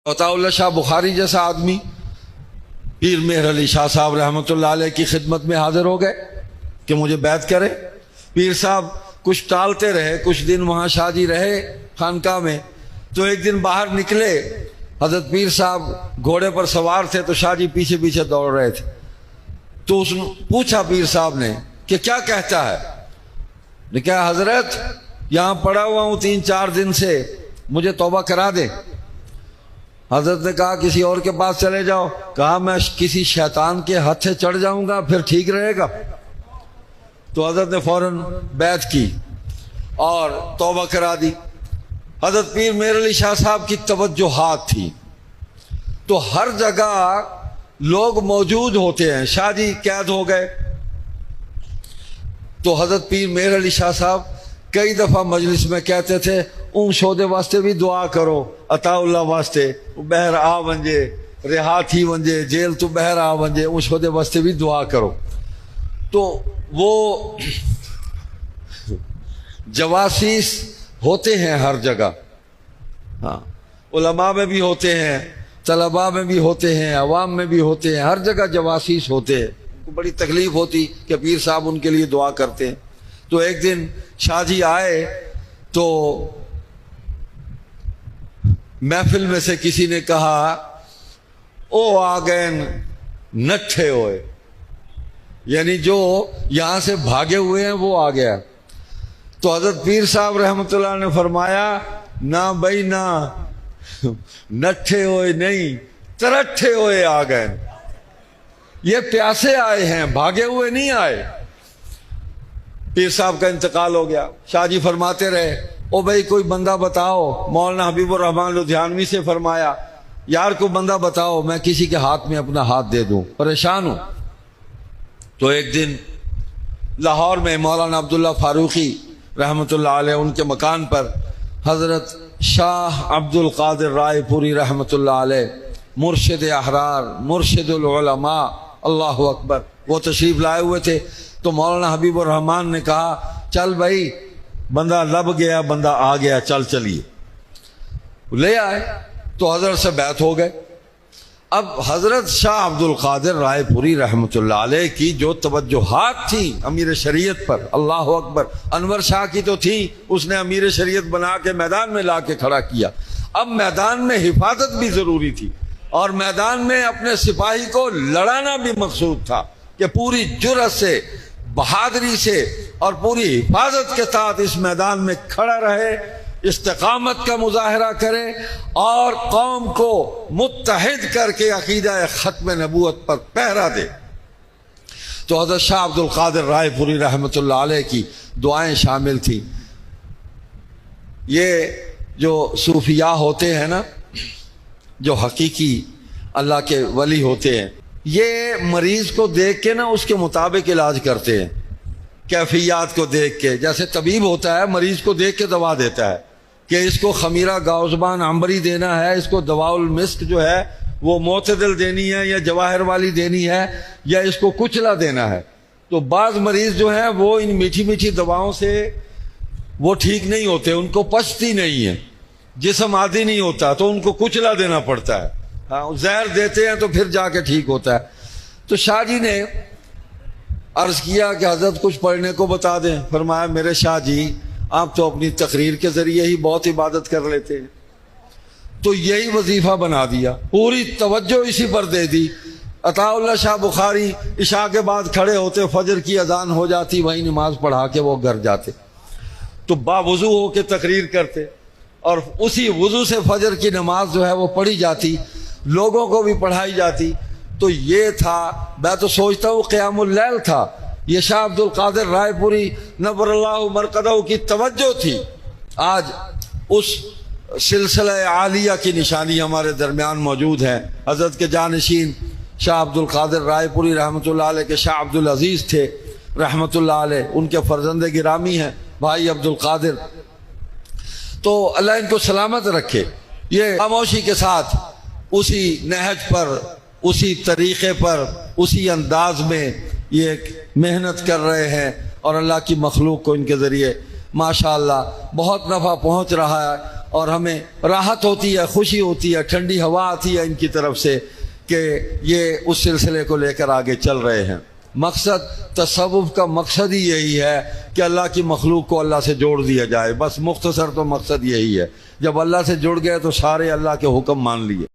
عطاءاللہ شاہ بخاری جیسا آدمی پیر مہر علی شاہ صاحب رحمۃ اللہ علیہ کی خدمت میں حاضر ہو گئے کہ مجھے بیعت کرے۔ پیر صاحب کچھ ٹالتے رہے، کچھ دن وہاں شاہ جی رہے خانقاہ میں، تو ایک دن باہر نکلے، حضرت پیر صاحب گھوڑے پر سوار تھے تو شاہ جی پیچھے پیچھے دوڑ رہے تھے۔ تو اس نے پوچھا پیر صاحب نے کہ کیا کہتا ہے؟ نے کہا حضرت یہاں پڑا ہوا ہوں 3-4 دن سے، مجھے توبہ کرا دے۔ حضرت نے کہا کسی اور کے پاس چلے جاؤ۔ کہا میں کسی شیطان کے ہاتھ سے چڑھ جاؤں گا پھر ٹھیک رہے گا؟ تو حضرت نے فوراً بیعت کی اور توبہ کرا دی۔ حضرت پیر مہر علی شاہ صاحب کی توجہات تھی تو ہر جگہ لوگ موجود ہوتے ہیں۔ شاہ جی قید ہو گئے تو حضرت پیر مہر علی شاہ صاحب کئی دفعہ مجلس میں کہتے تھے اون شودے واسطے بھی دعا کرو، عطا اللہ واسطے بہر آ ونجے، رہا تھی ونجے جیل تو بہر آ ونجے، اون شودے واسطے بھی دعا کرو۔ تو وہ جواسیس ہوتے ہیں ہر جگہ، ہاں علماء میں بھی ہوتے ہیں، طلباء میں بھی ہوتے ہیں، عوام میں بھی ہوتے ہیں، ہر جگہ جواسیس ہوتے ہیں۔ ان کو بڑی تکلیف ہوتی کہ پیر صاحب ان کے لیے دعا کرتے ہیں۔ تو ایک دن شاہ جی آئے تو محفل میں سے کسی نے کہا او آ گئے نٹھے ہوئے، یعنی جو یہاں سے بھاگے ہوئے ہیں وہ آ گیا۔ تو حضرت پیر صاحب رحمۃ اللہ نے فرمایا نہ بھائی نہ، نٹھے ہوئے نہیں، ترٹھے ہوئے آ گئے، یہ پیاسے آئے ہیں، بھاگے ہوئے نہیں آئے۔ پیر صاحب کا انتقال ہو گیا۔ شاہ جی فرماتے رہے او بھائی کوئی بندہ بتاؤ۔ مولانا حبیب الرحمن لدھیانوی سے فرمایا یار کوئی بندہ بتاؤ میں کسی کے ہاتھ میں اپنا ہاتھ دے دوں، پریشان ہوں۔ تو ایک دن لاہور میں مولانا عبداللہ فاروقی رحمۃ اللہ علیہ ان کے مکان پر حضرت شاہ عبد القادر رائے پوری رحمۃ اللہ علیہ مرشد احرار، مرشد العلماء، اللہ اکبر، وہ تشریف لائے ہوئے تھے۔ تو مولانا حبیب الرحمن نے کہا چل بھائی بندہ لب گیا، بندہ آ گیا، چل چلیے، لے آئے۔ تو حضرت سے بیعت ہو گئے۔ اب حضرت شاہ عبد القادر رائے پوری رحمۃ اللہ علیہ کی جو توجہات تھی امیر شریعت پر، اللہ اکبر، انور شاہ کی تو تھی، اس نے امیر شریعت بنا کے میدان میں لا کے کھڑا کیا۔ اب میدان میں حفاظت بھی ضروری تھی اور میدان میں اپنے سپاہی کو لڑانا بھی مقصود تھا کہ پوری جرأت سے، بہادری سے اور پوری حفاظت کے ساتھ اس میدان میں کھڑا رہے، استقامت کا مظاہرہ کرے اور قوم کو متحد کر کے عقیدہ ختم نبوت پر پہرا دے۔ تو حضرت شاہ عبد القادر رائے پوری رحمۃ اللہ علیہ کی دعائیں شامل تھیں۔ یہ جو صوفیاء ہوتے ہیں نا، جو حقیقی اللہ کے ولی ہوتے ہیں، یہ مریض کو دیکھ کے نا اس کے مطابق علاج کرتے ہیں، کیفیات کو دیکھ کے۔ جیسے طبیب ہوتا ہے مریض کو دیکھ کے دوا دیتا ہے کہ اس کو خمیرہ گاؤزبان عنبری دینا ہے، اس کو دواء المسک جو ہے وہ معتدل دینی ہے یا جواہر والی دینی ہے، یا اس کو کچلا دینا ہے۔ تو بعض مریض جو ہیں وہ ان میٹھی میٹھی دواؤں سے وہ ٹھیک نہیں ہوتے، ان کو پچتی نہیں ہے، جسم عادی نہیں ہوتا، تو ان کو کچلا دینا پڑتا ہے، ہاں زہر دیتے ہیں تو پھر جا کے ٹھیک ہوتا ہے۔ تو شاہ جی نے عرض کیا کہ حضرت کچھ پڑھنے کو بتا دیں۔ فرمایا میرے شاہ جی آپ تو اپنی تقریر کے ذریعے ہی بہت عبادت کر لیتے ہیں، تو یہی وظیفہ بنا دیا، پوری توجہ اسی پر دے دی۔ عطا اللہ شاہ بخاری عشاء کے بعد کھڑے ہوتے، فجر کی اذان ہو جاتی، وہی نماز پڑھا کے وہ گھر جاتے، تو باوضو ہو کے تقریر کرتے اور اسی وضو سے فجر کی نماز جو ہے وہ پڑھی جاتی، لوگوں کو بھی پڑھائی جاتی۔ تو یہ تھا، میں تو سوچتا ہوں قیام اللیل تھا، یہ شاہ عبد القادر رائے پوری نور اللہ مرقدہ کی توجہ تھی۔ آج اس سلسلہ عالیہ کی نشانی ہمارے درمیان موجود ہے۔ حضرت کے جانشین شاہ عبد القادر رائے پوری رحمۃ اللہ علیہ کے شاہ عبد العزیز تھے رحمۃ اللہ علیہ، ان کے فرزند گرامی ہیں بھائی عبد القادر، تو اللہ ان کو سلامت رکھے۔ یہ خاموشی کے ساتھ اسی نہج پر، اسی طریقے پر، اسی انداز میں یہ محنت کر رہے ہیں اور اللہ کی مخلوق کو ان کے ذریعے ماشاءاللہ بہت نفع پہنچ رہا ہے۔ اور ہمیں راحت ہوتی ہے، خوشی ہوتی ہے، ٹھنڈی ہوا آتی ہے ان کی طرف سے کہ یہ اس سلسلے کو لے کر آگے چل رہے ہیں۔ مقصد تصوف کا مقصد ہی یہی ہے کہ اللہ کی مخلوق کو اللہ سے جوڑ دیا جائے، بس مختصر تو مقصد یہی ہے۔ جب اللہ سے جڑ گئے تو سارے اللہ کے حکم مان لیے۔